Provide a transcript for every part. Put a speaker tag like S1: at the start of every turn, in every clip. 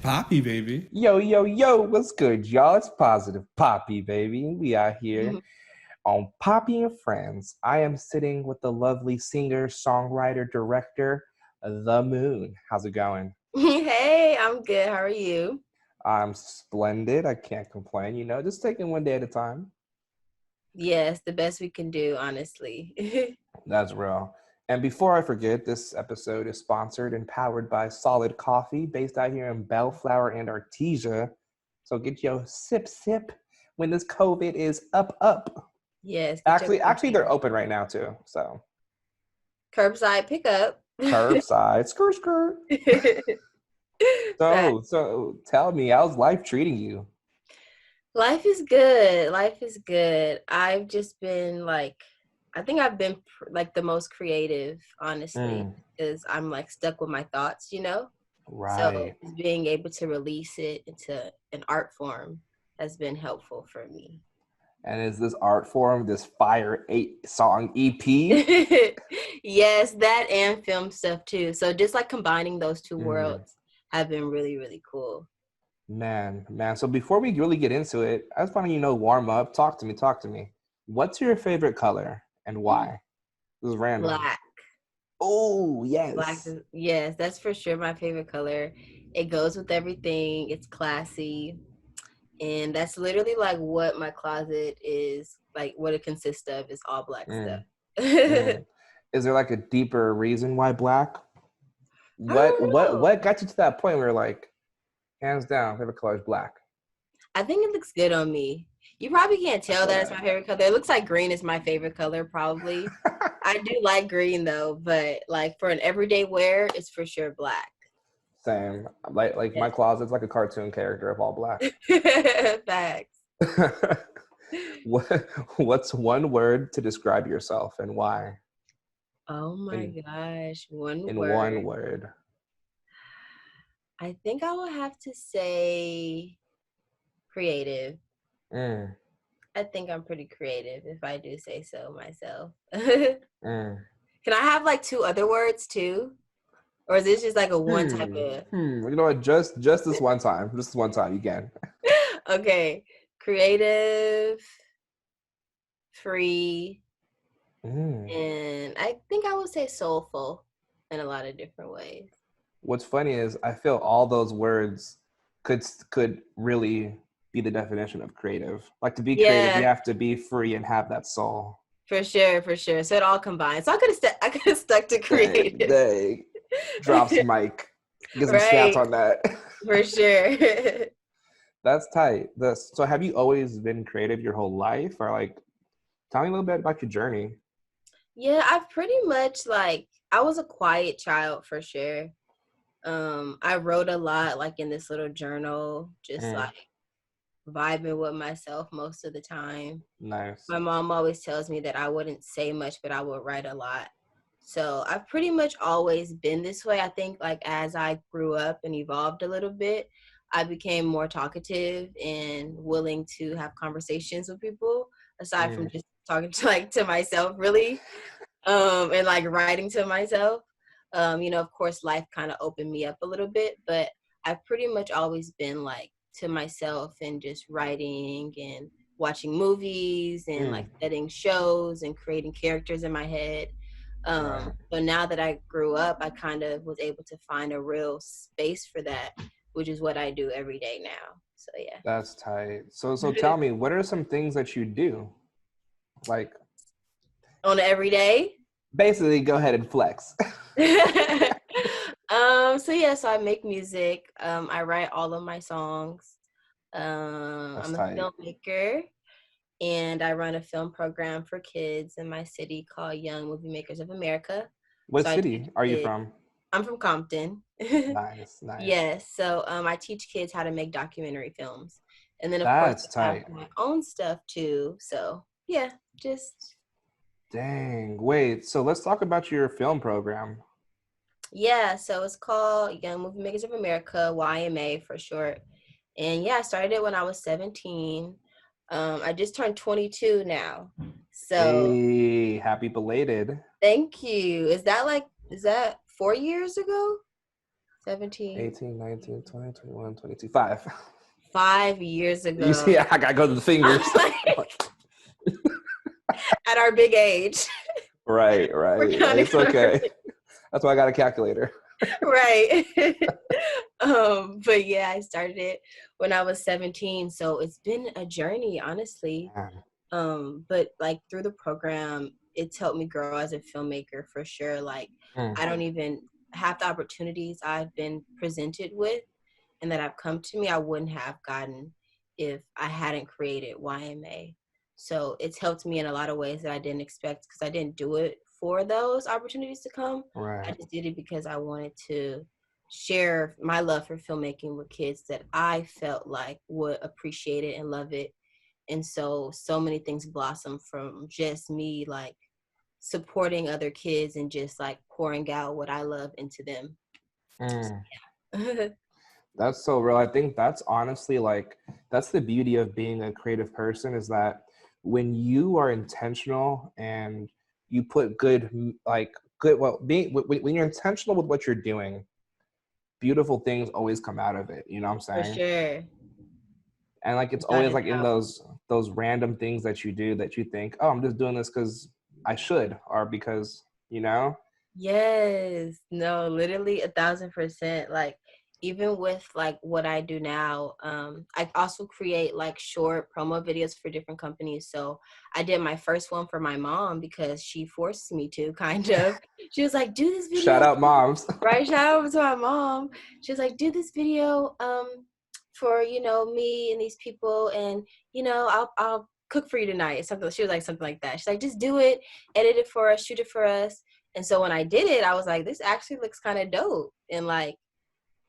S1: Poppy, baby.
S2: Yo, yo, yo, what's good, y'all? It's Positive Poppy, baby. We are here on Poppy and Friends. I am sitting with the lovely singer, songwriter, director, The Moon. How's it going?
S3: Hey, I'm good. How are you?
S2: I'm splendid. I can't complain, just taking one day at a time.
S3: Yes, the best we can do, honestly.
S2: That's real. And before I forget, this episode is sponsored and powered by Solid Coffee, based out here in Bellflower and Artesia. So get your sip when this COVID is up.
S3: Yes, get your
S2: Actually,
S3: coffee.
S2: they're open right now too. So
S3: Curbside pickup.
S2: curbside, skirt. So tell me, how's life treating you?
S3: Life is good. Life is good. I've just been I think I've been the most creative, honestly, because I'm stuck with my thoughts. So
S2: Right.
S3: just being able to release it into an art form has been helpful for me.
S2: And is this art form this Fire 8-song EP?
S3: Yes, that and film stuff too. So just combining those two worlds have been really, really cool.
S2: Man. So before we really get into it, I just want to warm up. Talk to me. What's your favorite color and why? This is random.
S3: Black.
S2: Oh, yes.
S3: Black. Yes, that's for sure my favorite color. It goes with everything. It's classy. And that's literally what my closet is, what it consists of is all black stuff.
S2: Is there a deeper reason why black? What got you to that point where hands down, favorite color is black?
S3: I think it looks good on me. You probably can't tell that it's my favorite color. It looks like green is my favorite color, probably. I do like green though, but for an everyday wear, it's for sure black.
S2: Same. Yes. My closet's like a cartoon character of all black.
S3: Facts.
S2: What's one word to describe yourself and why?
S3: Oh my gosh,
S2: one word.
S3: I think I will have to say creative. I think I'm pretty creative, if I do say so myself. Can I have two other words too? Or is this just a one type of...
S2: You know what? Just this one time. Just this one time you can.
S3: Okay. Creative, free, and I think I would say soulful in a lot of different ways.
S2: What's funny is I feel all those words could really be the definition of creative. To be creative, you have to be free and have that soul.
S3: For sure. So it all combines. So I could have stuck to creative.
S2: Dang. Drops mic. Get some snaps on that.
S3: For sure.
S2: That's tight. So have you always been creative your whole life? Or tell me a little bit about your journey.
S3: Yeah, I've pretty much I was a quiet child for sure. I wrote a lot in this little journal, just vibing with myself most of the time.
S2: Nice.
S3: My mom always tells me that I wouldn't say much, but I would write a lot. So I've pretty much always been this way. I think as I grew up and evolved a little bit, I became more talkative and willing to have conversations with people, aside from just talking to myself, really, and writing to myself. Of course, life kind of opened me up a little bit, but I've pretty much always been to myself and just writing and watching movies and setting shows and creating characters in my head. So now that I grew up, I kind of was able to find a real space for that, which is what I do every day now. So yeah.
S2: That's tight. So tell me, what are some things that you do?
S3: On an everyday?
S2: Basically, go ahead and flex.
S3: So I make music. I write all of my songs. I'm a filmmaker, and I run a film program for kids in my city called Young Movie Makers of America.
S2: What city are you from?
S3: I'm from Compton.
S2: Nice.
S3: Yes. So I teach kids how to make documentary films. And then, of course, I have my own stuff, too. So, yeah, just...
S2: Dang. Wait, so let's talk about your film program.
S3: Yeah, so it's called Young Movie Makers of America, YMA for short. And, yeah, I started it when I was 17. I just turned 22 now. So...
S2: Hey, happy belated.
S3: Thank you. Is that 4 years ago? 17.
S2: 18, 19, 20, 21, 22, 5.
S3: 5 years
S2: You see,
S3: ago.
S2: I gotta go to the
S3: I'm
S2: fingers.
S3: like, at our big age.
S2: Right.
S3: We're counting
S2: It's
S3: on our
S2: okay. That's why I got a calculator.
S3: right. But yeah, I started it when I was 17. So it's been a journey, honestly.
S2: Man.
S3: But like through the program, it's helped me grow as a filmmaker for sure. Like
S2: Mm.
S3: I don't even have the opportunities I've been presented with and that have come to me, I wouldn't have gotten if I hadn't created YMA. So it's helped me in a lot of ways that I didn't expect because I didn't do it for those opportunities to come. I
S2: Right.
S3: just did it because I wanted to share my love for filmmaking with kids that I felt like would appreciate it and love it. And so many things blossom from just me like supporting other kids and just like pouring out what I love into them.
S2: Mm.
S3: Yeah.
S2: That's so real. I think that's honestly like that's the beauty of being a creative person is that when you are intentional and you put good well being when you're intentional with what you're doing, beautiful things always come out of it. You know what I'm
S3: For
S2: saying?
S3: sure.
S2: And like it's
S3: Without
S2: always
S3: a
S2: like in
S3: doubt.
S2: those random things that you do that you think, oh, I'm just doing this because I should or because you know.
S3: Yes. No, literally 1,000%. Like even with like what I do now, I also create like short promo videos for different companies. So I did my first one for my mom because she forced me to kind of. She was like, do this
S2: Shout
S3: video.
S2: out moms.
S3: Right. Shout out to my mom. She was like, do this video for, me and these people and I'll cook for you tonight. Something she was like something like that. She's like, just do it, edit it for us, shoot it for us. And so when I did it, I was like, this actually looks kind of dope. And like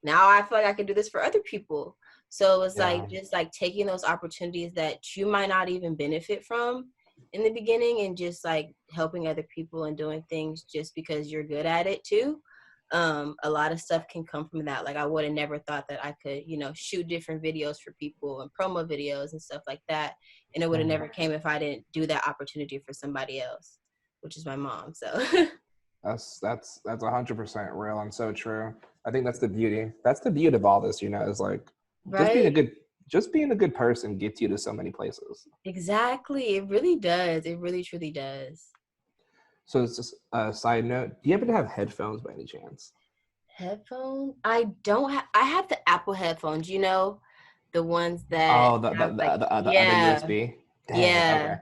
S3: now I feel like I can do this for other people. So it was
S2: Yeah.
S3: like just like taking those opportunities that you might not even benefit from in the beginning and just like helping other people and doing things just because you're good at it too. A lot of stuff can come from that. Like I would have never thought that I could, shoot different videos for people and promo videos and stuff like that. And it would have
S2: Mm.
S3: never came if I didn't do that opportunity for somebody else, which is my mom. So
S2: That's 100% real and so true. I think that's the beauty. That's the beauty of all this, is like just being a
S3: right.
S2: good just being a good person gets you to so many places.
S3: Exactly. It really does. It really truly does.
S2: So it's just a side note. Do you happen to have headphones by any chance?
S3: Headphones? I don't have I have the Apple headphones, the ones that
S2: Oh,
S3: have like
S2: the other
S3: yeah.
S2: USB. Dang. Okay.
S3: Yeah.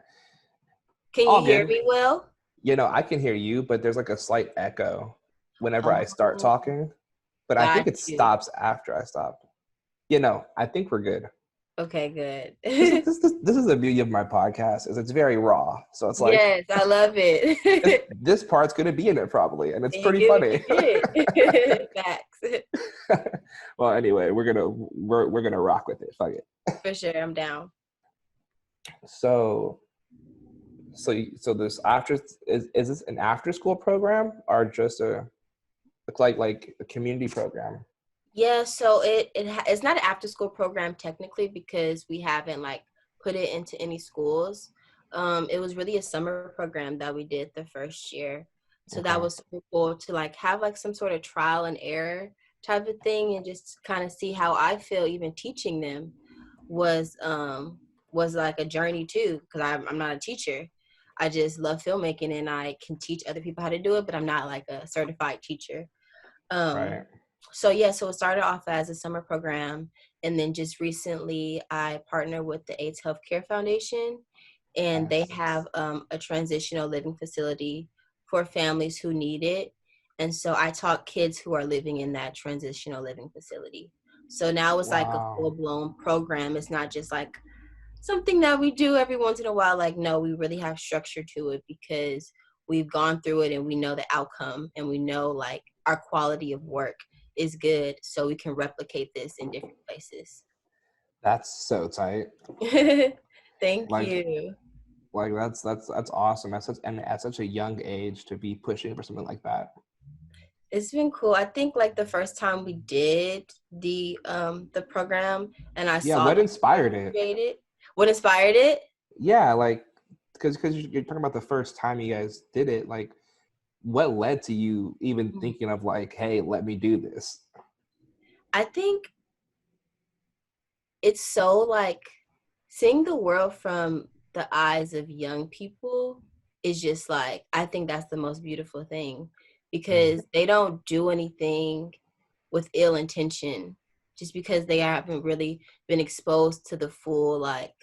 S3: Can you
S2: All
S3: hear
S2: good.
S3: me well?
S2: I can hear you, but there's like a slight echo whenever I start
S3: Oh,
S2: talking. But I
S3: got
S2: think it
S3: you.
S2: stops after I stop. I think we're good.
S3: Okay,
S2: This is
S3: good.
S2: this is the beauty of my podcast is it's very raw. So it's like
S3: Yes, I love
S2: this
S3: it.
S2: this part's gonna be in it probably, and it's
S3: And you
S2: pretty
S3: get what you
S2: funny.
S3: get. Facts.
S2: Well, anyway, we're gonna rock with it. Fuck it.
S3: For sure, I'm down.
S2: So so this after is this an after school program or just a like a community program?
S3: Yeah, so it's not an after school program technically because we haven't like put it into any schools. It was really a summer program that we did the first year. So that
S2: Okay.
S3: was super cool to like have like some sort of trial and error type of thing and just kind of see how I feel even teaching them was was like a journey too because I'm not a teacher. I just love filmmaking and I can teach other people how to do it, but I'm not like a certified teacher. Um,
S2: Right.
S3: so yeah, so it started off as a summer program, and then just recently I partnered with the AIDS Healthcare Foundation, and they
S2: Yes.
S3: have a transitional living facility for families who need it. And so I taught kids who are living in that transitional living facility. So now it's like a full
S2: Wow.
S3: blown program. It's not just like something that we do every once in a while. Like, no, we really have structure to it because we've gone through it and we know the outcome and we know like our quality of work is good. So we can replicate this in different places.
S2: That's so tight.
S3: Thank
S2: Like
S3: you.
S2: that's awesome. At such a young age to be pushing for something like that.
S3: It's been cool. I think like the first time we did the program and I
S2: Yeah,
S3: saw
S2: what
S3: the work
S2: inspired it?
S3: created, what inspired it?
S2: Yeah, like because you're talking about the first time you guys did it. Like, what led to you even thinking of like, hey, let me do this?
S3: I think it's so like seeing the world from the eyes of young people is just like, I think that's the most beautiful thing,
S2: Mm,
S3: because they don't do anything with ill intention, just because they haven't really been exposed to the full like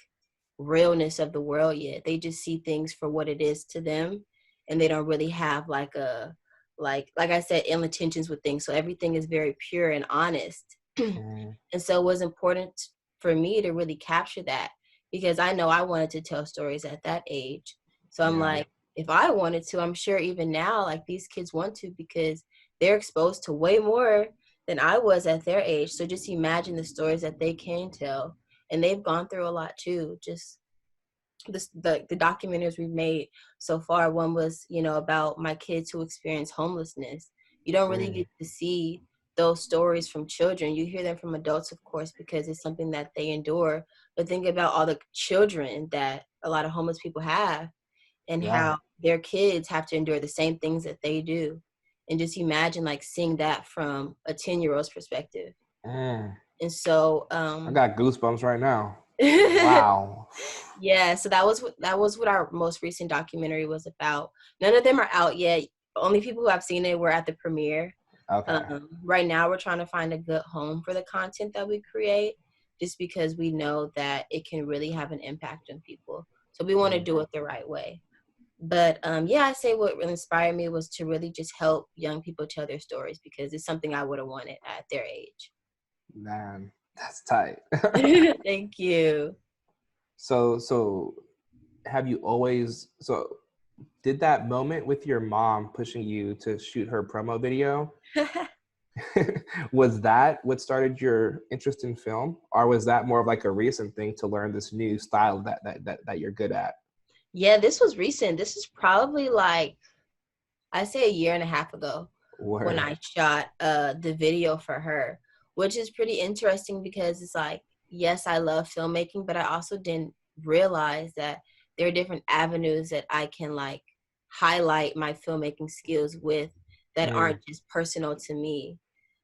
S3: realness of the world yet. They just see things for what it is to them, and they don't really have like a like I said, ill intentions with things. So everything is very pure and honest.
S2: mm,
S3: And so it was important for me to really capture that, because I know I wanted to tell stories at that age. So I'm
S2: yeah.
S3: like, if I wanted to, I'm sure even now, like these kids want to, because they're exposed to way more than I was at their age. So just imagine the stories that they can tell. And they've gone through a lot too. Just the documentaries we've made so far. One was, about my kids who experience homelessness. You don't really
S2: Mm,
S3: get to see those stories from children. You hear them from adults, of course, because it's something that they endure. But think about all the children that a lot of homeless people have, and
S2: yeah.
S3: how their kids have to endure the same things that they do. And just imagine like seeing that from a 10-year-old's perspective.
S2: Mm.
S3: And so
S2: I got goosebumps right now. Wow.
S3: yeah, so that was what our most recent documentary was about. None of them are out yet. Only people who have seen it were at the premiere.
S2: Okay.
S3: Right now, we're trying to find a good home for the content that we create, just because we know that it can really have an impact on people. So we want to
S2: Mm,
S3: do it the right way. But yeah, I say what really inspired me was to really just help young people tell their stories, because it's something I would have wanted at their age.
S2: man, that's tight.
S3: Thank you.
S2: So have you always so did that moment with your mom pushing you to shoot her promo video, was that what started your interest in film, or was that more of like a recent thing to learn this new style that you're good at?
S3: Yeah, this was recent. This is probably like, I say a year and a half ago, when
S2: Word.
S3: I shot the video for her, which is pretty interesting, because it's like, yes, I love filmmaking, but I also didn't realize that there are different avenues that I can like highlight my filmmaking skills with, that
S2: Mm,
S3: aren't just personal to me.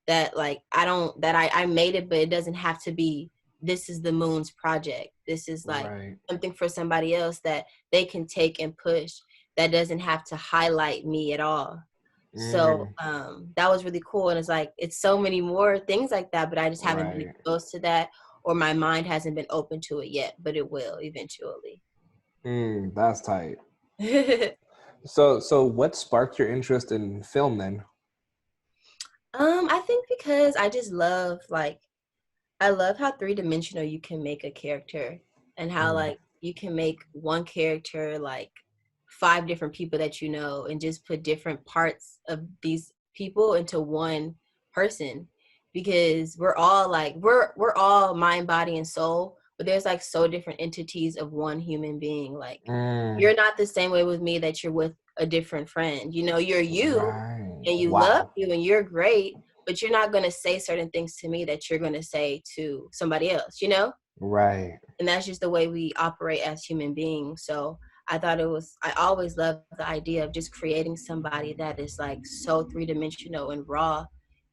S3: That like I don't that I made it, but it doesn't have to be, this is the Moon's project. This is like
S2: right.
S3: something for somebody else that they can take and push, that doesn't have to highlight me at all. So
S2: Mm,
S3: that was really cool. And it's like, it's so many more things like that, but I just haven't been
S2: right.
S3: exposed to that, or my mind hasn't been open to it yet, but it will eventually.
S2: That's tight. So what sparked your interest in film then?
S3: I think because I just love like, I love how three-dimensional you can make a character, and how
S2: Mm,
S3: like you can make one character like five different people that you know, and just put different parts of these people into one person, because we're all mind, body, and soul, but there's like so different entities of one human being. Like,
S2: mm,
S3: you're not the same way with me that you're with a different friend. You're you,
S2: right.
S3: and you love
S2: Wow.
S3: you, and you're great, but you're not going to say certain things to me that you're going to say to somebody else.
S2: Right.
S3: And that's just the way we operate as human beings. So I always loved the idea of just creating somebody that is like so three-dimensional and raw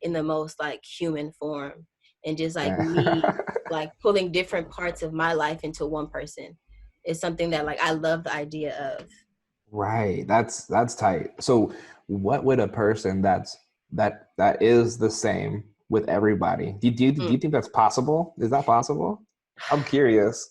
S3: in the most like human form, and just like me, like pulling different parts of my life into one person is something that like I love the idea of.
S2: Right. That's tight. So what would a person that is the same with everybody? Do
S3: Mm.
S2: you think that's possible? Is that possible? I'm curious.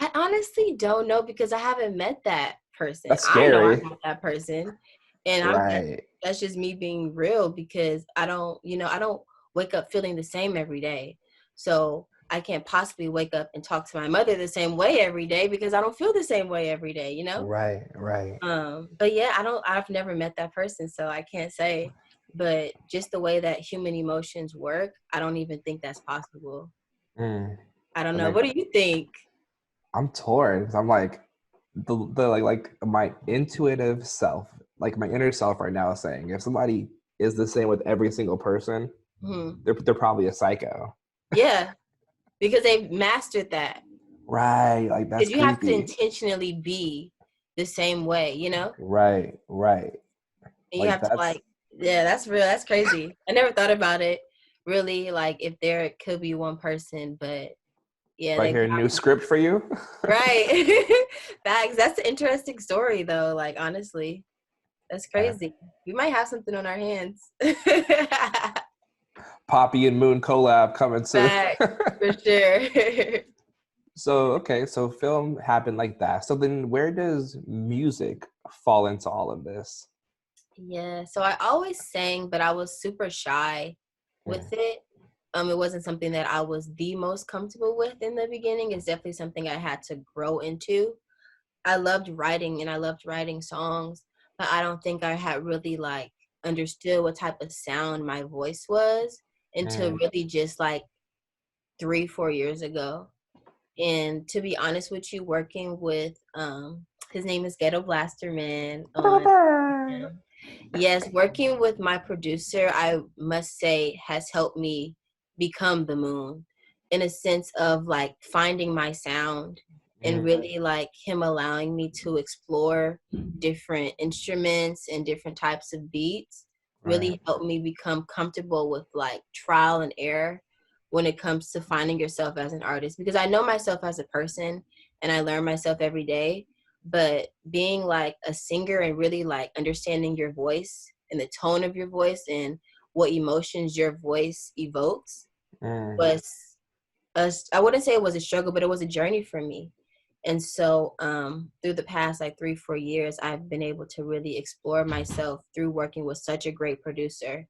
S3: I honestly don't know, because I haven't met that person.
S2: That's
S3: I know I'm
S2: scary.
S3: not that person. And
S2: Right.
S3: that's just me being real, because I don't wake up feeling the same every day. So I can't possibly wake up and talk to my mother the same way every day, because I don't feel the same way every day.
S2: Right. Right.
S3: But yeah, I've never met that person, so I can't say. But just the way that human emotions work, I don't even think that's possible.
S2: Mm.
S3: I don't
S2: That
S3: know.
S2: make,
S3: What do you think?
S2: I'm torn. 'Cause I'm like the like my intuitive self, like my inner self right now is saying if somebody is the same with every single person,
S3: Hmm.
S2: they're probably a psycho.
S3: Yeah, because they've mastered that.
S2: Right. Like that's
S3: Because you have to
S2: creepy.
S3: intentionally be the same way.
S2: Right. Right.
S3: And you
S2: Like
S3: have to
S2: that's
S3: like, yeah, that's real. That's crazy. I never thought about it really like if there could be one person, but yeah,
S2: Do I
S3: they
S2: hear a new script for you?
S3: right. Facts. That's an interesting story though. Like honestly, that's
S2: Yeah.
S3: crazy. We might have something on our hands.
S2: Poppy and Moon collab coming soon.
S3: Facts for sure.
S2: So, okay, so film happened like that. So then where does music fall into all of this?
S3: Yeah. So I always sang, but I was super shy with
S2: Mm,
S3: it. It wasn't something that I was the most comfortable with in the beginning. It's definitely something I had to grow into. I loved writing and I loved writing songs, but I don't think I had really like understood what type of sound my voice was until
S2: mm,
S3: really just like 3, 4 years ago. And to be honest with you, working with his name is Ghetto Blaster Man on yes, working with my producer, I must say, has helped me become the moon in a sense of like finding my sound and
S2: mm,
S3: really like him allowing me to explore different instruments and different types of beats
S2: right.
S3: really helped me become comfortable with like trial and error when it comes to finding yourself as an artist because I know myself as a person and I learn myself every day, but being like a singer and really like understanding your voice and the tone of your voice and what emotions your voice evokes
S2: Mm,
S3: was I wouldn't say it was a struggle, but it was a journey for me. And so through the past like 3, 4 years, I've been able to really explore myself through working with such a great producer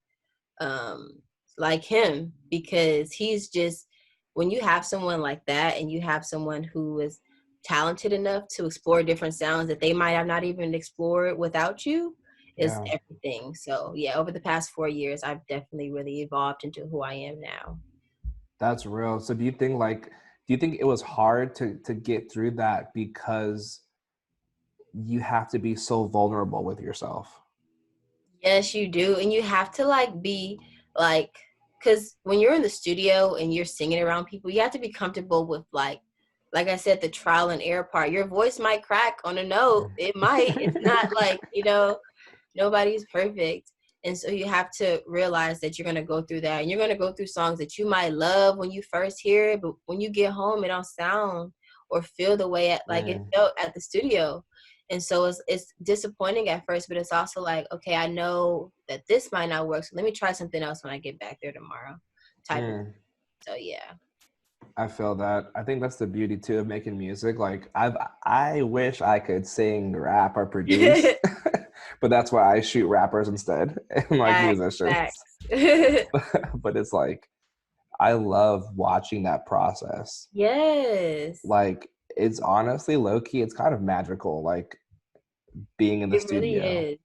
S3: um, like him, because he's just, when you have someone like that and you have someone who is talented enough to explore different sounds that they might have not even explored without you is
S2: yeah,
S3: everything. So yeah, over the past 4 years, I've definitely really evolved into who I am now.
S2: that's real. So do you think it was hard to get through that because you have to be so vulnerable with yourself?
S3: Yes, you do. And you have to like be like, because when you're in the studio and you're singing around people, you have to be comfortable with like I said, the trial and error part. Your voice might crack on a note. It might. It's not like, nobody's perfect. And so you have to realize that you're going to go through that. And you're going to go through songs that you might love when you first hear it, but when you get home, it don't sound or feel the way like it
S2: Mm,
S3: felt at the studio. And so it's disappointing at first, but it's also like, okay, I know that this might not work. So let me try something else when I get back there tomorrow type of.
S2: mm.
S3: So yeah.
S2: I feel that. I think that's the beauty too of making music. Like I wish I could sing, rap, or produce, but that's why I shoot rappers instead and like
S3: Facts,
S2: musicians.
S3: facts.
S2: But it's like I love watching that process.
S3: Yes.
S2: Like it's honestly low key, it's kind of magical, like being in the
S3: It really
S2: studio.
S3: is.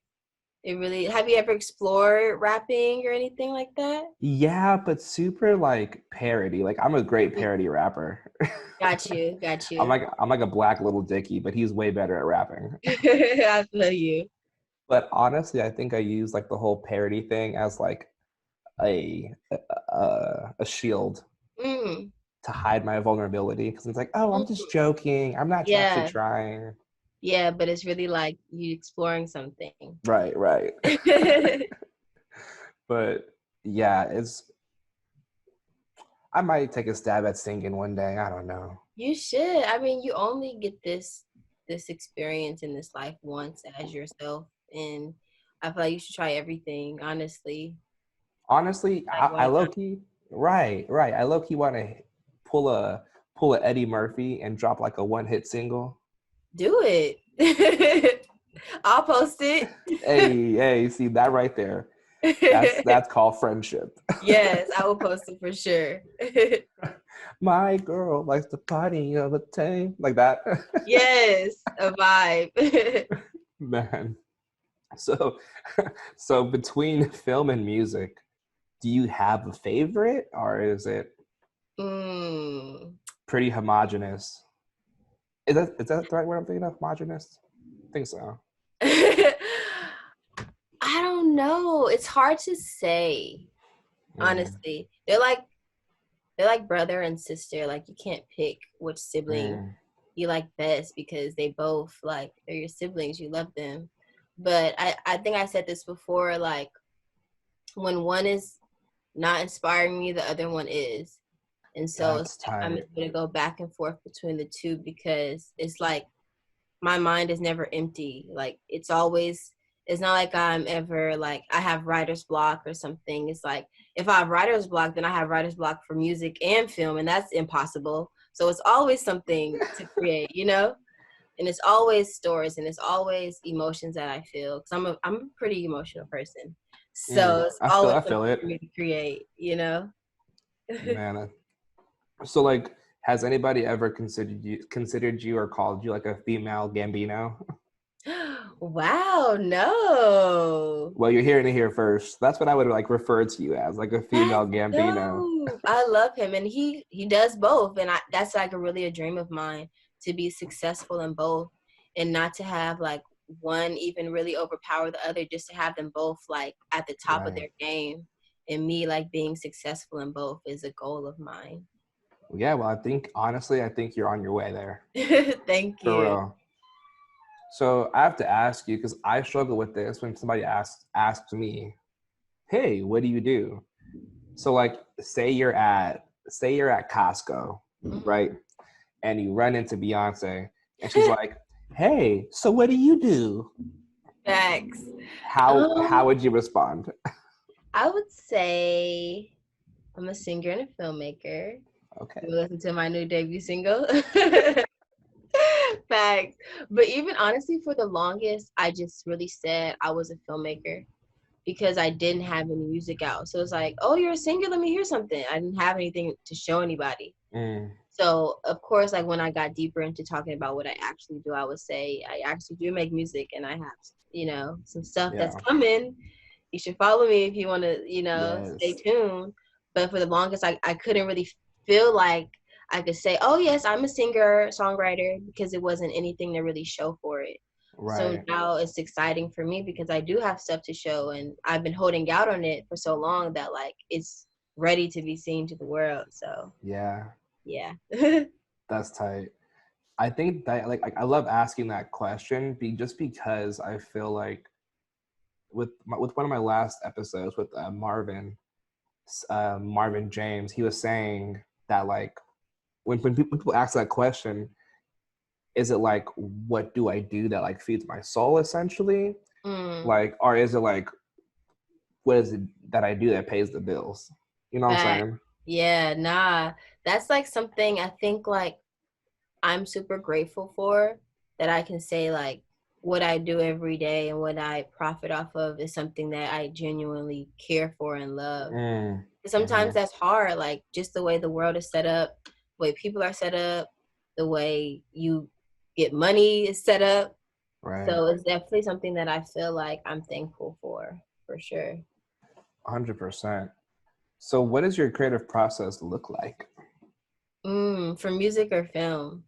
S3: It really. Have you ever explored rapping or anything like that?
S2: Yeah, but super like parody. Like I'm a great
S3: Mm,
S2: parody rapper.
S3: got you. Got
S2: I'm
S3: you.
S2: like I'm like a black little Dicky, but he's way better at rapping.
S3: I feel you.
S2: But honestly, I think I use like the whole parody thing as like a shield
S3: Mm,
S2: to hide my vulnerability because it's like, oh, I'm just
S3: mm.
S2: joking. I'm not actually
S3: Yeah.
S2: trying.
S3: Yeah, but it's really like you exploring something.
S2: Right, right. But yeah, it's I might take a stab at singing one day. I don't know.
S3: You should. I mean, you only get this experience in this life once as yourself, and I feel like you should try everything. Honestly,
S2: Honestly,
S3: like
S2: I
S3: why
S2: low
S3: not?
S2: key, right, right. I low key want to pull a pull a Eddie Murphy and drop like a one hit single.
S3: Do it. I'll post it.
S2: Hey, hey, see that right there? That's called friendship.
S3: Yes, I will post it for sure.
S2: My girl likes to party all the time, like that.
S3: Yes, a vibe.
S2: Man. So, so between film and music, do you have a favorite, or is it
S3: mm.
S2: pretty homogenous? Is that the right word I'm thinking of? Homogenous? I think so.
S3: I don't know. It's hard to say,
S2: Mm,
S3: honestly. They're like brother and sister. Like you can't pick which sibling
S2: mm,
S3: you like best because they both like they're your siblings. You love them. But I think I said this before, like when one is not inspiring me, the other one is. And so it's
S2: That's
S3: like I'm
S2: tight.
S3: able to go back and forth between the two because it's like my mind is never empty. Like it's always, it's not like I'm ever like I have writer's block or something. It's like if I have writer's block, then I have writer's block for music and film, and that's impossible. So it's always something to create, you know? And it's always stories and it's always emotions that I feel because I'm a pretty emotional person. So it's
S2: I
S3: always
S2: feel
S3: something
S2: it,
S3: for me to create, you know?
S2: man. So like, has anybody ever considered you or called you like a female Gambino?
S3: Wow, no.
S2: Well, you're hearing it here first. That's what I would like refer to you as, like a female
S3: That's
S2: Gambino.
S3: dope. I love him, and he does both, and that's like a dream of mine to be successful in both, and not to have like one even really overpower the other, just to have them both like at the top of
S2: Right.
S3: their game, and me like being successful in both is a goal of mine.
S2: Yeah, well, I think honestly, I think you're on your way there.
S3: Thank
S2: For
S3: you.
S2: real. So I have to ask you because I struggle with this when somebody asks me, "Hey, what do you do?" So like, say you're at Costco,
S3: Mhm.
S2: right? And you run into Beyonce, and she's like, "Hey, so what do you do?"
S3: Facts.
S2: How would you respond?
S3: I would say I'm a singer and a filmmaker.
S2: Okay.
S3: You listen to my new debut single. Facts. But even honestly, for the longest, I just really said I was a filmmaker because I didn't have any music out. So it's like, oh, you're a singer? Let me hear something. I didn't have anything to show anybody.
S2: Mm,
S3: So of course, like when I got deeper into talking about what I actually do, I would say I actually do make music and I have, some stuff that's
S2: yeah.
S3: coming. You should follow me if you want to, stay
S2: Yes.
S3: tuned. But for the longest, I couldn't really feel like I could say, oh, yes, I'm a singer, songwriter, because it wasn't anything to really show for it. So
S2: Right.
S3: now it's exciting for me because I do have stuff to show and I've been holding out on it for so long that like it's ready to be seen to the world. So
S2: Yeah.
S3: yeah.
S2: That's tight. I think that like I love asking that question just because I feel like with one of my last episodes with Marvin James, he was saying that like when people ask that question, is it like what do I do that like feeds my soul essentially,
S3: Mm,
S2: like, or is it like what is it that I do that pays the bills? You know what I'm
S3: fact.
S2: saying?
S3: Yeah, nah. That's like something I think like I'm super grateful for that I can say like what I do every day and what I profit off of is something that I genuinely care for and love. Sometimes
S2: Mm-hmm.
S3: that's hard, like just the way the world is set up, the way people are set up, the way you get money is set up.
S2: Right.
S3: So it's definitely something that I feel like I'm thankful for sure.
S2: 100%. So what does your creative process look like?
S3: For music or film?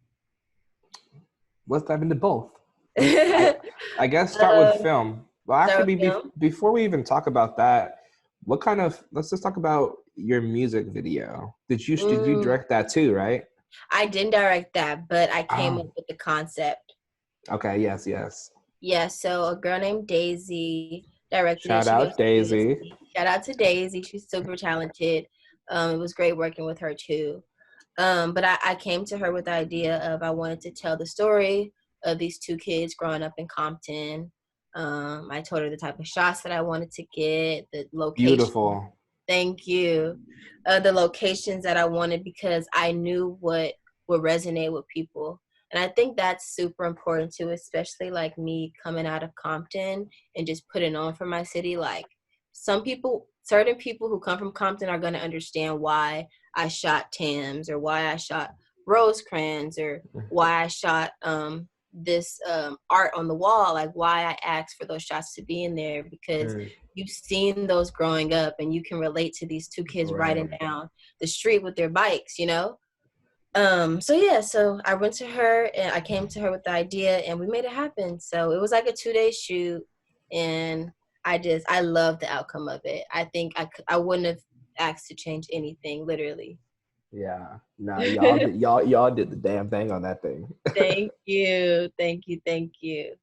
S2: Let's dive into both. I guess start with
S3: uh,
S2: film. Well,
S3: Start
S2: actually,
S3: with film.
S2: before we even talk about that, what kind of let's just talk about your music video. Did you
S3: Mm,
S2: direct that too, right?
S3: I didn't direct that, but I came up
S2: Oh,
S3: with the concept.
S2: okay, yes, yes.
S3: Yeah, so a girl named Daisy directed it.
S2: Shout
S3: She goes
S2: out
S3: to
S2: Daisy.
S3: USC. Shout out to Daisy. She's super talented. It was great working with her too. But I came to her with the idea of I wanted to tell the story of these two kids growing up in Compton. I told her the type of shots that I wanted to get, the location.
S2: Beautiful.
S3: Thank you. The locations that I wanted because I knew what would resonate with people. And I think that's super important too, especially like me coming out of Compton and just putting on for my city. Like certain people who come from Compton are going to understand why I shot Tams or why I shot Rosecrans or why I shot this art on the wall, like why I asked for those shots to be in there because
S2: Mm,
S3: you've seen those growing up and you can relate to these two kids riding
S2: right.
S3: down the street with their bikes. So yeah, so I went to her and I came to her with the idea and we made it happen. So it was like a 2-day shoot and I love the outcome of it. I think I wouldn't have asked to change anything, literally.
S2: Yeah. No, y'all did the damn thing on that thing.
S3: Thank you. Thank you. Thank you.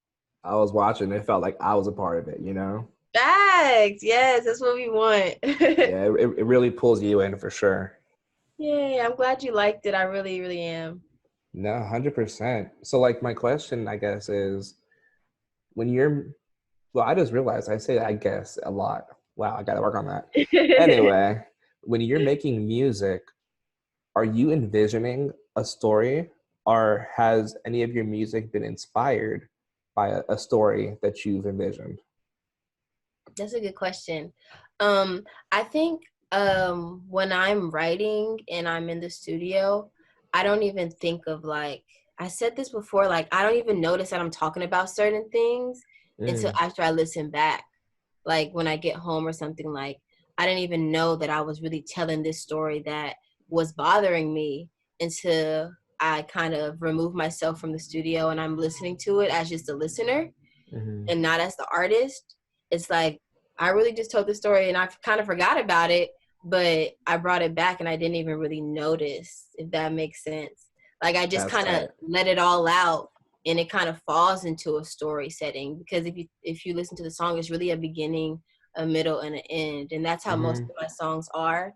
S2: I was watching, it felt like I was a part of it, you know?
S3: Facts. Yes, that's what we want.
S2: Yeah, it really pulls you in for sure.
S3: Yay, I'm glad you liked it. I really, really am.
S2: No, 100%. So like my question, I guess, is when you're, well, I just realized I say I guess a lot. Wow, I got to work on that. Anyway, when you're making music, are you envisioning a story, or has any of your music been inspired by a story that you've envisioned?
S3: That's a good question. I think when I'm writing and I'm in the studio, I don't even think of like I said this before, like I don't even notice that I'm talking about certain things until
S2: Mm,
S3: after I listen back. Like when I get home or something, like I didn't even know that I was really telling this story that was bothering me until I kind of remove myself from the studio and I'm listening to it as just a listener
S2: hmm.
S3: and not as the artist. It's like I really just told the story and I kind of forgot about it, but I brought it back and I didn't even really notice, if that makes sense. Like I just
S2: That's
S3: kind of
S2: tight.
S3: let it all out and it kind of falls into a story setting because if you listen to the song, it's really a beginning, a middle, and an end, and that's how most
S2: Hmm.
S3: of my songs are.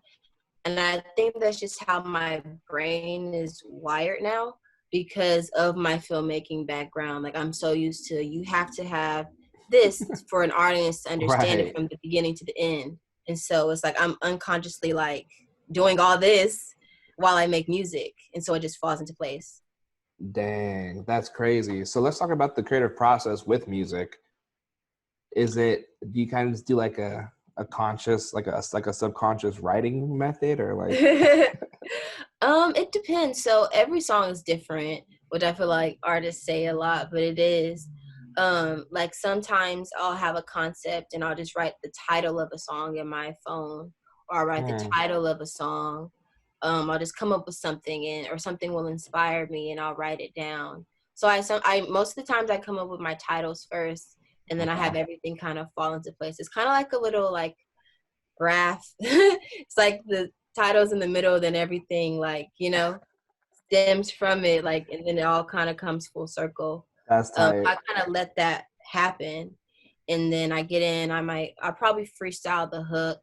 S3: And I think that's just how my brain is wired now because of my filmmaking background. Like I'm so used to you have to have this for an audience to understand it
S2: Right.
S3: from the beginning to the end. And so it's like I'm unconsciously like doing all this while I make music. And so it just falls into place.
S2: Dang, that's crazy. So let's talk about the creative process with music. Is it, do you kind of just do like a conscious, like a subconscious writing method, or like?
S3: It depends. So every song is different, which I feel like artists say a lot, but it is. Like sometimes I'll have a concept and I'll just write the title of a song in my phone, or I'll write the
S2: Hmm.
S3: title of a song. I'll just come up with something and or something will inspire me and I'll write it down. So I most of the times I come up with my titles first and then I
S2: Okay.
S3: have everything kind of fall into place. It's kind of like a little like graph. It's like the titles in the middle, then everything like, stems from it, like, and then it all kind of comes full circle.
S2: That's tight.
S3: I kind of let that happen. And then I get in, I'll probably freestyle the hook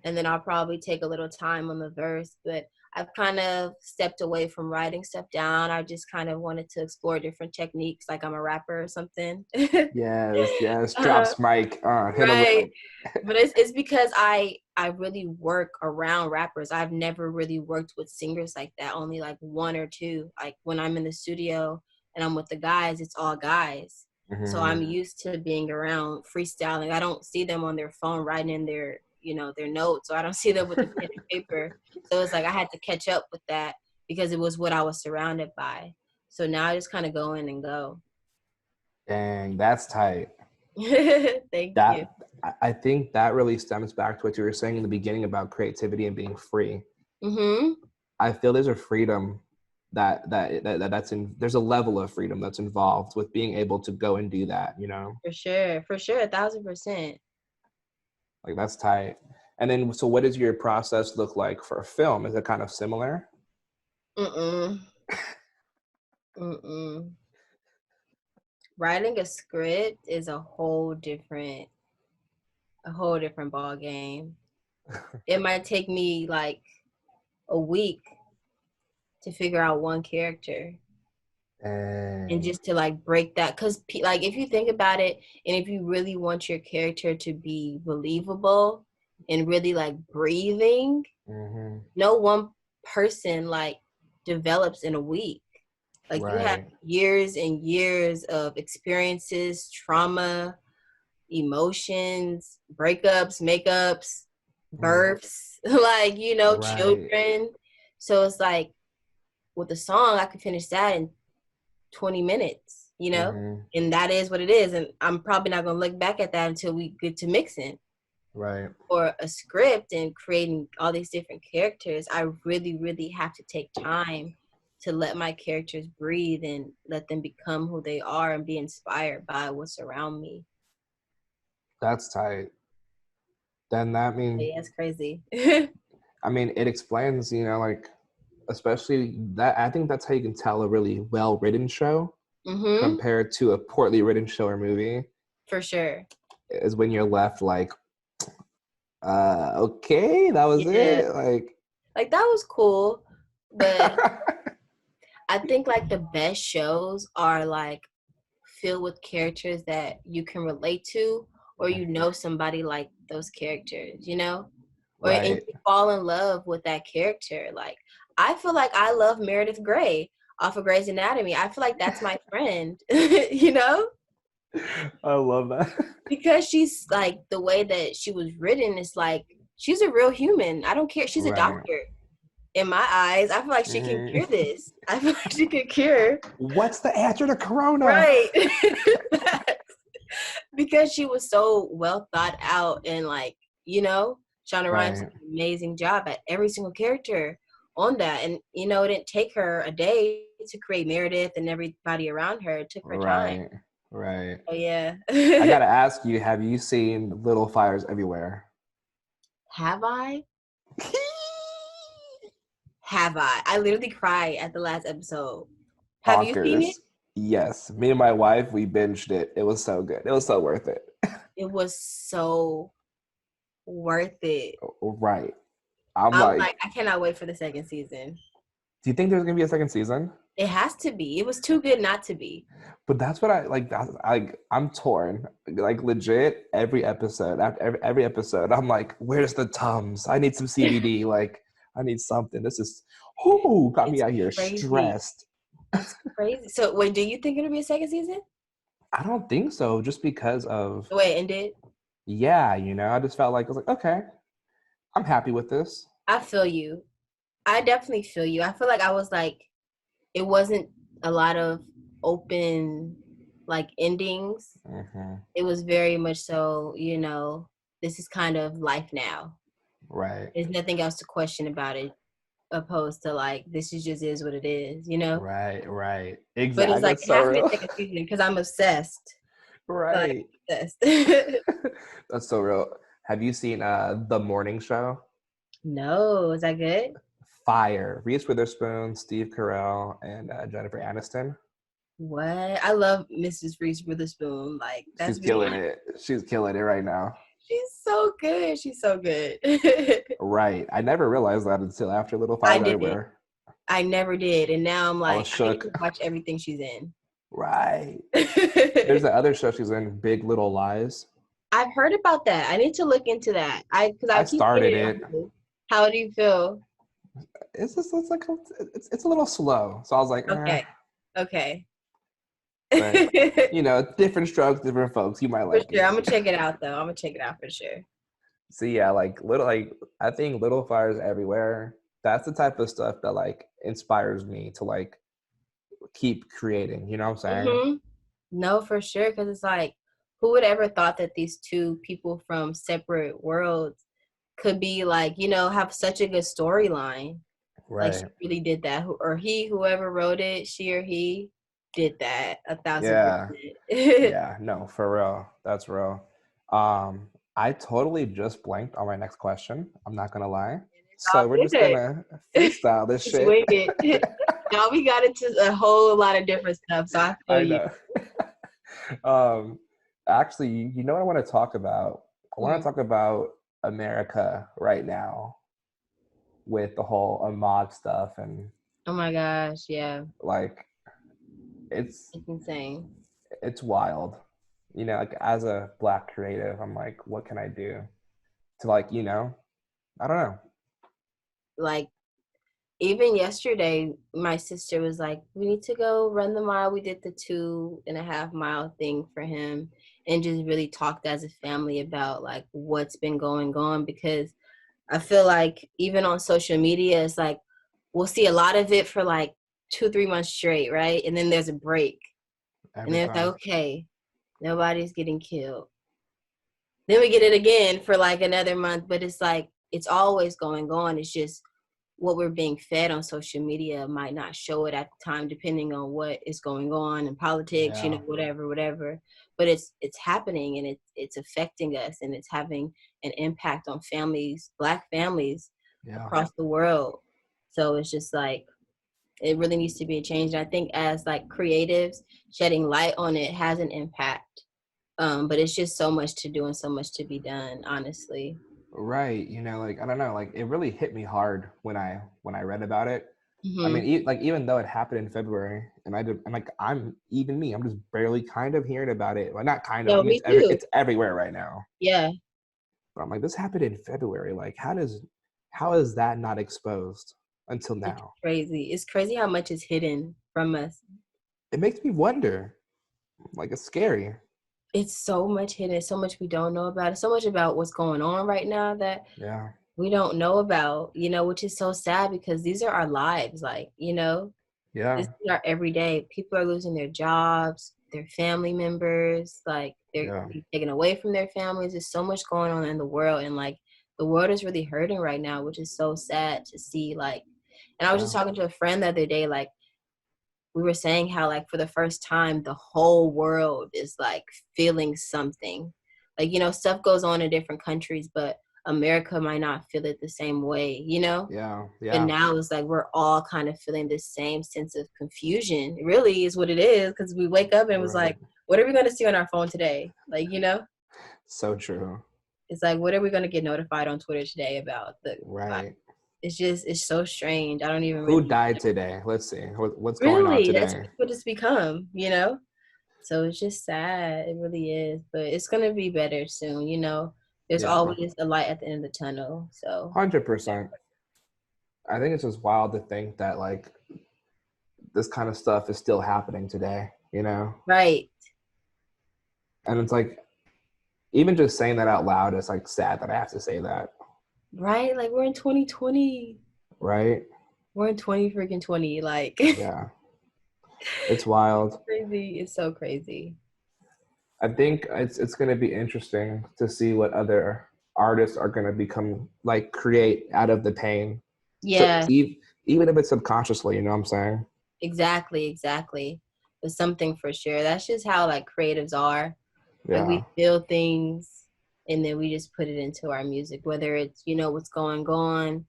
S3: and then I'll probably take a little time on the verse. But I've kind of stepped away from writing stuff down. I just kind of wanted to explore different techniques, like I'm a rapper or something.
S2: Yes, yes.
S3: uh,
S2: Drops mic. Hit him with
S3: right.
S2: it.
S3: But it's because I really work around rappers. I've never really worked with singers like that. Only like one or two. Like when I'm in the studio and I'm with the guys, it's all guys. So
S2: Hmm.
S3: I'm used to being around freestyling. I don't see them on their phone writing in their notes. So I don't see them with the pen and paper. So it's like I had to catch up with that because it was what I was surrounded by. So now I just kind of go in and go.
S2: Dang, that's tight.
S3: Thank you.
S2: I think that really stems back to what you were saying in the beginning about creativity and being free.
S3: Mhm.
S2: I feel there's a freedom that's in, there's a level of freedom that's involved with being able to go and do that, you know?
S3: For sure, 1,000%.
S2: Like that's tight. And then so what does your process look like for a film? Is it kind of similar?
S3: Mm-mm. Mm-mm. Writing a script is a whole different ball game. It might take me like a week to figure out one character and
S2: Dang.
S3: just to like break that because like if you think about it and if you really want your character to be believable and really like breathing,
S2: Hmm.
S3: no one person like develops in a week. Like you have
S2: Right.
S3: years and years of experiences, trauma, emotions, breakups, makeups,
S2: Mm.
S3: births, like,
S2: Right.
S3: children. So it's like with a song, I could finish that in 20 minutes.
S2: Hmm.
S3: And that is what it is. And I'm probably not going to look back at that until we get to mixing.
S2: Right.
S3: Or a script and creating all these different characters, I really, really have to take time to let my characters breathe and let them become who they are and be inspired by what's around me.
S2: That's tight. Then that mean,
S3: Yeah, it's crazy.
S2: I mean, it explains, like, especially that, I think that's how you can tell a really well written show
S3: Mm-hmm.
S2: compared to a poorly written show or movie.
S3: For sure.
S2: is when you're left like, okay, that was
S3: Yeah,
S2: it.
S3: like that was cool, but I think like the best shows are like filled with characters that you can relate to, or you know somebody like those characters, you know, or and
S2: Right.
S3: you fall in love with that character. Like I feel like I love Meredith Grey off of Grey's Anatomy. I feel like that's my friend, you know,
S2: I love that.
S3: because she's like the way that she was written is like she's a real human. I don't care. She's a
S2: Right.
S3: doctor. In my eyes, I feel like she can cure this. I feel like she can cure.
S2: What's the answer to Corona?
S3: Right. Because she was so well thought out and like, you know, Shonda Rhimes did
S2: Right.
S3: an amazing job at every single character on that. And, you know, it didn't take her a day to create Meredith and everybody around her. It took her time.
S2: Right. Right.
S3: Oh, yeah.
S2: I gotta ask you, have you seen Little Fires Everywhere?
S3: Have I? Have I? I literally cried at the last episode. Have you seen it?
S2: Bonkers. Yes. Me and my wife, we binged it. It was so good. It was so worth it.
S3: It was so worth it.
S2: Right. I'm
S3: I'm
S2: like,
S3: like, I cannot wait for the second season.
S2: do you think there's gonna be a second season?
S3: It has to be. It was too good not to be.
S2: But that's what I like. I'm torn. Like legit, every episode after every episode, I'm like, "Where's the Tums? I need some CBD. Like, I need something. This is got me
S3: It's
S2: out here
S3: crazy.
S2: stressed."
S3: It's crazy. So wait, do you think it'll be a second season?
S2: I don't think so. Just because of
S3: The way it ended?
S2: I just felt like I was like, okay, I'm happy with this.
S3: I feel you. I definitely feel you. I feel like I was like, it wasn't a lot of open like endings.
S2: Mm-hmm.
S3: It was very much so, you know, this is kind of life now.
S2: Right.
S3: There's nothing else to question about it, opposed to like this is just is what it is, you know?
S2: Right. Right.
S3: But it's
S2: Exactly.
S3: like
S2: That's
S3: it
S2: so
S3: has to be a
S2: real.
S3: second season because I'm obsessed. Like
S2: Right.
S3: obsessed.
S2: That's so real. Have you seen The Morning Show?
S3: No, is that good?
S2: Fire. Reese Witherspoon, Steve Carell, and Jennifer Aniston.
S3: What? I love Mrs. Reese Witherspoon. Like
S2: She's
S3: that's me.
S2: killing it. She's killing it right now.
S3: She's so good. She's so good.
S2: Right. I never realized that until after Little
S3: I
S2: Fires
S3: didn't.
S2: Everywhere.
S3: I never did. And now I'm
S2: I was
S3: like, I need
S2: shook.
S3: to watch everything she's in.
S2: Right. There's the other show she's in, Big Little Lies.
S3: I've heard about that. I need to look into that. Because I
S2: I
S3: keep getting
S2: started
S3: it
S2: it.
S3: on Hulu. How do you feel?
S2: It's like it's a little slow. So I was like,
S3: Okay. Okay.
S2: But different strokes, different folks. You might
S3: For
S2: like
S3: sure.
S2: it.
S3: I'm gonna check it out though. I'm gonna check it out for sure.
S2: So yeah, I think Little Fires Everywhere. That's the type of stuff that like inspires me to like keep creating. You know what I'm saying?
S3: Mm-hmm. No, for sure. Because it's like, who would ever thought that these two people from separate worlds could be like, you know, have such a good storyline? Like she
S2: Right.
S3: really did that. Whoever wrote it, she or he did that 1,000%.
S2: Yeah. Yeah. No, for real. That's real. I totally just blanked on my next question. I'm not gonna lie. So
S3: All
S2: we're just
S3: good.
S2: gonna freestyle this
S3: Just
S2: shit.
S3: wing it. Now we got into a whole lot of different stuff, so I feel
S2: I
S3: you.
S2: know. um, Actually, you know what I want to talk about? I want to talk about America right now with the whole Ahmad stuff and
S3: Oh my gosh, yeah.
S2: like it's
S3: It's insane.
S2: it's wild. Like as a Black creative, I'm like, what can I do to like, I don't know.
S3: Like even yesterday, my sister was like, "We need to go run the mile." We did the 2.5 mile thing for him, and just really talked as a family about like what's been going on, because I feel like even on social media, it's like we'll see a lot of it for like 2-3 months straight, right? And then there's a break, and
S2: Every
S3: then it's like,
S2: time.
S3: okay, nobody's getting killed. Then we get it again for like another month, but it's like it's always going on. It's just what we're being fed on social media might not show it at the time, depending on what is going on in politics, you know,
S2: Yeah.
S3: whatever. But it's happening, and it's affecting us, and it's having an impact on families, Black families
S2: Yeah.
S3: across the world. So it's just like it really needs to be a change. And I think as like creatives, shedding light on it has an impact. But it's just so much to do and so much to be done, honestly.
S2: Right. Like I don't know, like it really hit me hard when I read about it. I mean,
S3: Hmm.
S2: like even though it happened in February, and like I'm even me, I'm just barely kind of hearing about it. Well, not kind of. I
S3: No,
S2: mean,
S3: me too.
S2: it's everywhere right now.
S3: Yeah,
S2: But I'm like, this happened in February. Like, how is that not exposed until
S3: it's
S2: now?
S3: crazy. It's crazy how much is hidden from us.
S2: It makes me wonder. Like, it's scary.
S3: It's so much hidden, so much we don't know about it, so much about what's going on right now that
S2: Yeah.
S3: we don't know about, which is so sad because these are our lives. Like, this
S2: Yeah.
S3: is our everyday. People are losing their jobs, their family members, like they're
S2: Yeah.
S3: being taken away from their families. There's so much going on in the world, and like the world is really hurting right now, which is so sad to see. Like, and I was just
S2: Yeah.
S3: talking to a friend the other day, like we were saying how like for the first time the whole world is like feeling something. Like, stuff goes on in different countries, but America might not feel it the same way.
S2: Yeah.
S3: But
S2: Yeah.
S3: now it's like we're all kind of feeling this same sense of confusion. It really is what it is, because we wake up and it was
S2: Right.
S3: like, what are we going to see on our phone today? Like,
S2: So true.
S3: it's like, what are we going to get notified on Twitter today about?
S2: Right.
S3: It's so strange. I don't even
S2: Who
S3: really
S2: died today? Let's see. What's going on
S3: really, that's
S2: today?
S3: what it's become. So it's just sad. It really is. But it's going to be better soon. There's
S2: Yeah.
S3: always a light at the end of the tunnel. So,
S2: 100%. I think it's just wild to think that like this kind of stuff is still happening today.
S3: right.
S2: And it's like even just saying that out loud is like sad that I have to say that.
S3: Right. Like we're in 2020.
S2: Right?
S3: We're in 20 freaking 20. Like,
S2: Yeah. It's wild.
S3: crazy. It's so crazy.
S2: I think it's going to be interesting to see what other artists are going to become like create out of the pain. So
S3: Yeah,
S2: even if it's subconsciously, you know what I'm saying?
S3: exactly. Exactly. But something for sure. That's just how like creatives are. Like
S2: Yeah.
S3: we feel things and then we just put it into our music, whether it's, what's going on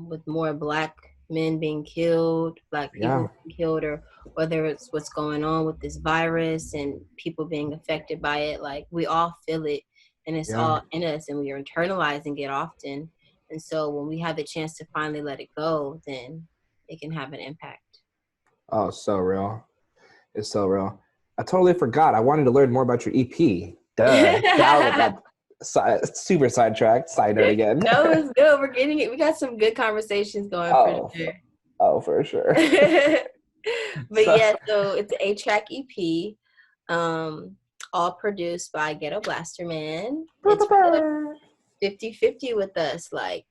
S3: with more black men being killed, black
S2: Yeah.
S3: people being killed, or whether it's what's going on with this virus and people being affected by it. Like we all feel it and it's
S2: Yeah.
S3: all in us and we are internalizing it often. And so when we have the chance to finally let it go, then it can have an impact.
S2: Oh, so real. It's so real. I totally forgot. I wanted to learn more about your EP. Duh. That super sidetracked. Side note again.
S3: No, it's good. We're getting it. We got some good conversations going for
S2: Oh,
S3: sure.
S2: for sure.
S3: But
S2: So,
S3: yeah, so it's an 8-track EP, all produced by Ghetto Blaster Man. It's really like 50-50 with us. Like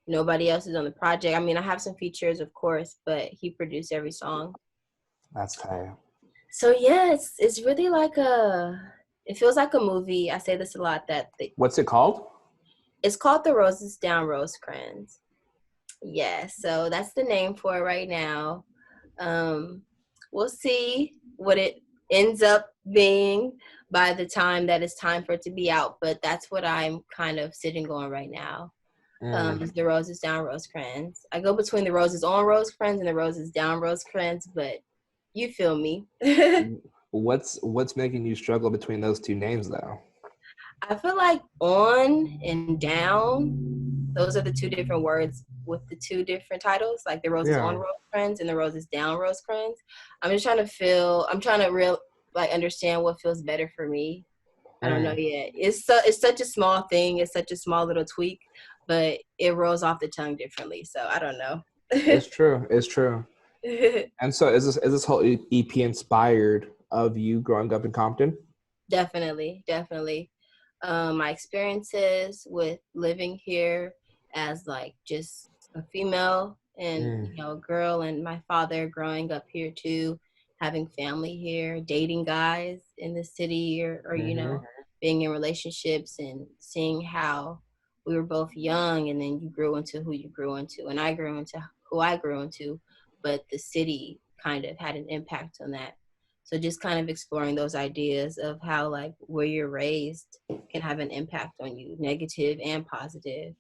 S3: nobody else is on the project. I mean, I have some features, of course, but he produced every song.
S2: that's tight.
S3: So yeah, it's really like it feels like a movie. I say this a lot that
S2: What's it called?
S3: it's called The Roses Down Rosecrans. Yeah, so that's the name for it right now. Um, we'll see what it ends up being by the time that it's time for it to be out, but that's what I'm kind of sitting on right now.
S2: Mm.
S3: Is the Roses Down Rosecrans. I go between the Roses on Rosecrans and the Roses Down Rosecrans, but you feel me.
S2: What's making you struggle between those two names though?
S3: I feel like on and down, those are the two different words with the two different titles, like the Roses on
S2: Yeah.
S3: Rosecrans and the Roses down Rosecrans. I'm trying to like understand what feels better for me. I don't know
S2: Mm.
S3: yet. It's such a small thing. It's such a small little tweak, but it rolls off the tongue differently. So I don't know.
S2: It's true. It's true. And so is this whole EP inspired of you growing up in Compton?
S3: Definitely, definitely. My experiences with living here as like just a female and
S2: Mm.
S3: a girl, and my father growing up here too, having family here, dating guys in the city, or
S2: Mm-hmm.
S3: being in relationships and seeing how we were both young and then you grew into who you grew into and I grew into who I grew into, but the city kind of had an impact on that. So just kind of exploring those ideas of how like where you're raised can have an impact on you, negative and positive.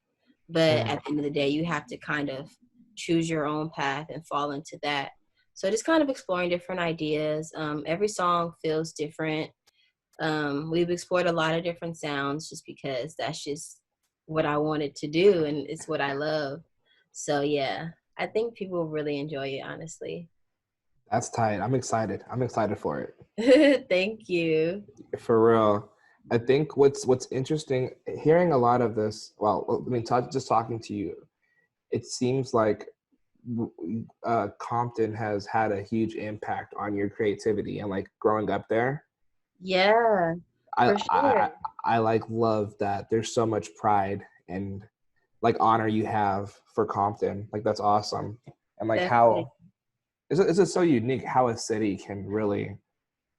S3: But
S2: Mm.
S3: at the end of the day, you have to kind of choose your own path and fall into that. So just kind of exploring different ideas. Every song feels different. We've explored a lot of different sounds just because that's just what I wanted to do and it's what I love. So yeah, I think people really enjoy it, honestly.
S2: That's tight. I'm excited. I'm excited for it.
S3: Thank you.
S2: For real. I think what's interesting hearing a lot of this. Well, I mean, just talking to you, it seems like Compton has had a huge impact on your creativity and like growing up there.
S3: Yeah,
S2: I
S3: for sure.
S2: I like love that there's so much pride and like honor you have for Compton. Like that's awesome. And like
S3: Definitely.
S2: how is it so unique how a city can really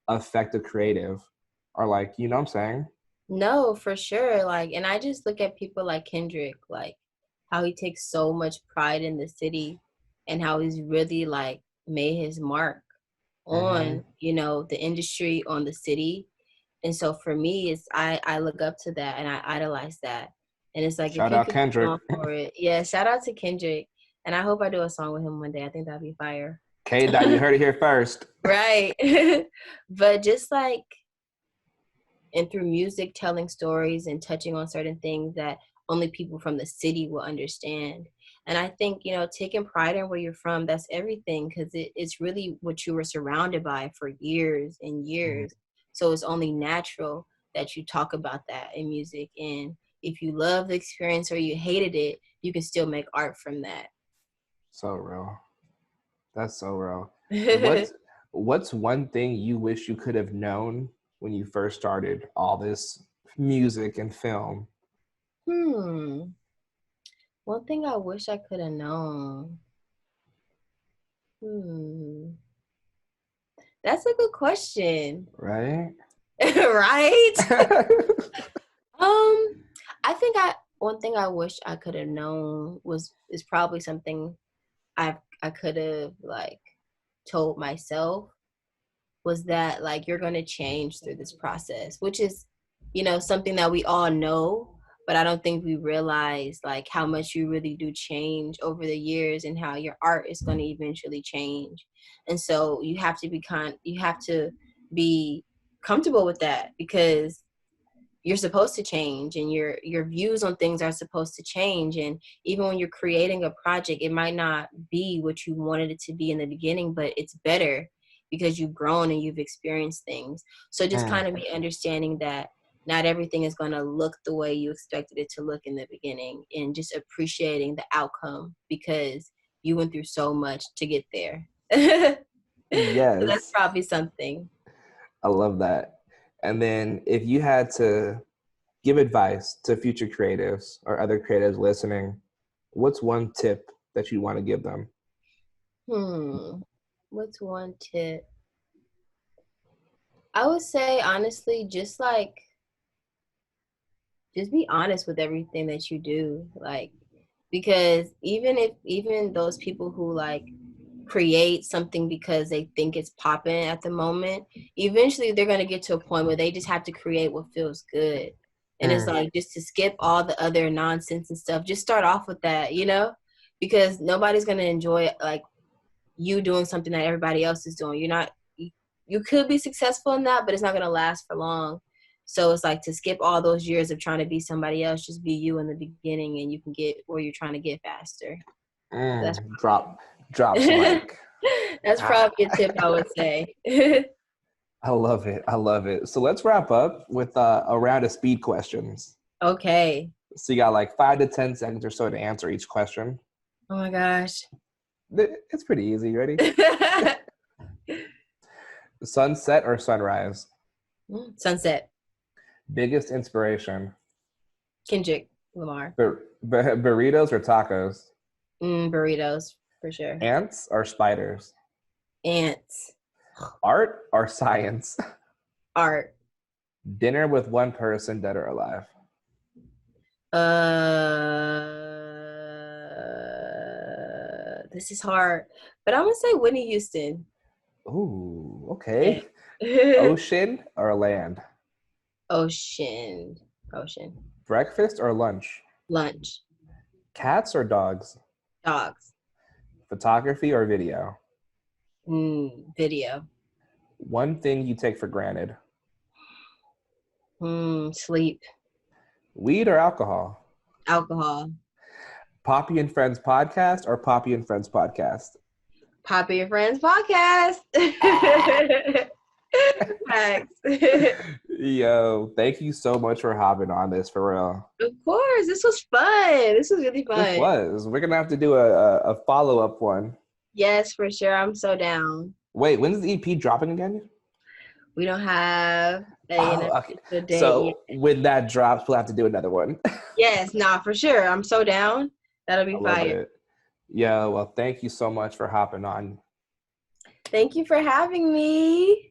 S2: affect a creative or like you know what I'm saying?
S3: No, for sure. Like, and I just look at people like Kendrick, like how he takes so much pride in the city and how he's really like made his mark
S2: Mm-hmm.
S3: on, the industry, on the city. And so for me, I look up to that and I idolize that. And it's like if
S2: Shout
S3: he
S2: out
S3: could be
S2: Kendrick.
S3: known for it, yeah, shout out to Kendrick. And I hope I do a song with him one day. I think that'd be fire.
S2: K dot, you heard it here first.
S3: Right. But just like and through music telling stories and touching on certain things that only people from the city will understand. And I think, taking pride in where you're from, that's everything because it's really what you were surrounded by for years and
S2: Mhm.
S3: years. So it's only natural that you talk about that in music. And if you love the experience or you hated it, you can still make art from that.
S2: So real. That's so real. What's one thing you wish you could have known when you first started all this music and film?
S3: hmm. One thing I wish I could have known. Hmm. That's a good question.
S2: Right?
S3: Right? Um, I think I one thing I wish I could have known is probably something I could have like told myself was that like you're gonna change through this process, which is, something that we all know, but I don't think we realize like how much you really do change over the years and how your art is gonna eventually change. And so you have to be comfortable with that because you're supposed to change and your views on things are supposed to change. And even when you're creating a project, it might not be what you wanted it to be in the beginning, but it's better because you've grown and you've experienced things. So just
S2: Mm.
S3: kind of be understanding that not everything is going to look the way you expected it to look in the beginning, and just appreciating the outcome because you went through so much to get there. So that's
S2: Yes,
S3: probably something.
S2: I love that. And then if you had to give advice to future creatives or other creatives listening, what's one tip that you want to give them?
S3: What's one tip? I would say honestly, just be honest with everything that you do. Like, because even those people who like create something because they think it's popping at the moment, eventually they're gonna get to a point where they just have to create what feels good. And it's
S2: Mm.
S3: like just to skip all the other nonsense and stuff. Just start off with that, because nobody's gonna enjoy like you doing something that everybody else is doing. You could be successful in that, but it's not going to last for long. So it's like to skip all those years of trying to be somebody else, just be you in the beginning and you can get where you're trying to get faster. That's
S2: Mm.
S3: probably
S2: Drops mic.
S3: that's
S2: Ah,
S3: probably a tip I would say.
S2: I love it. I love it. So let's wrap up with a round of speed questions.
S3: Okay.
S2: So you got like 5 to 10 seconds or so to answer each question.
S3: Oh my gosh.
S2: It's pretty easy. You ready? Sunset or sunrise?
S3: Sunset.
S2: Biggest inspiration?
S3: Kendrick Lamar.
S2: Burritos or tacos?
S3: Burritos for sure.
S2: Ants or spiders?
S3: Ants.
S2: Art or science?
S3: Art.
S2: Dinner with one person, dead or alive?
S3: This is hard, but I'm gonna say Whitney Houston.
S2: Ooh,
S3: Yeah.
S2: okay. Ocean or land?
S3: Ocean. Ocean.
S2: Breakfast or lunch?
S3: Lunch.
S2: Cats or dogs?
S3: Dogs.
S2: Photography or video?
S3: Video.
S2: One thing you take for granted?
S3: Sleep.
S2: Weed or alcohol?
S3: Alcohol.
S2: Poppy and Friends podcast or Poppy and Friends podcast?
S3: Poppy and Friends podcast. Facts.
S2: Yo, thank you so much for hopping on this, for real.
S3: Of course. This was fun. This was really
S2: This
S3: fun.
S2: was. We're going to have to do a follow-up one.
S3: Yes, for sure. I'm so down.
S2: Wait, when's the EP dropping again?
S3: We don't have an
S2: Okay.
S3: official date
S2: So
S3: yet.
S2: when that drops, we'll have to do another one.
S3: Yes, nah, for sure. I'm so down. That'll be
S2: I love
S3: fire.
S2: it. Yeah, well, thank you so much for hopping on.
S3: Thank you for having me.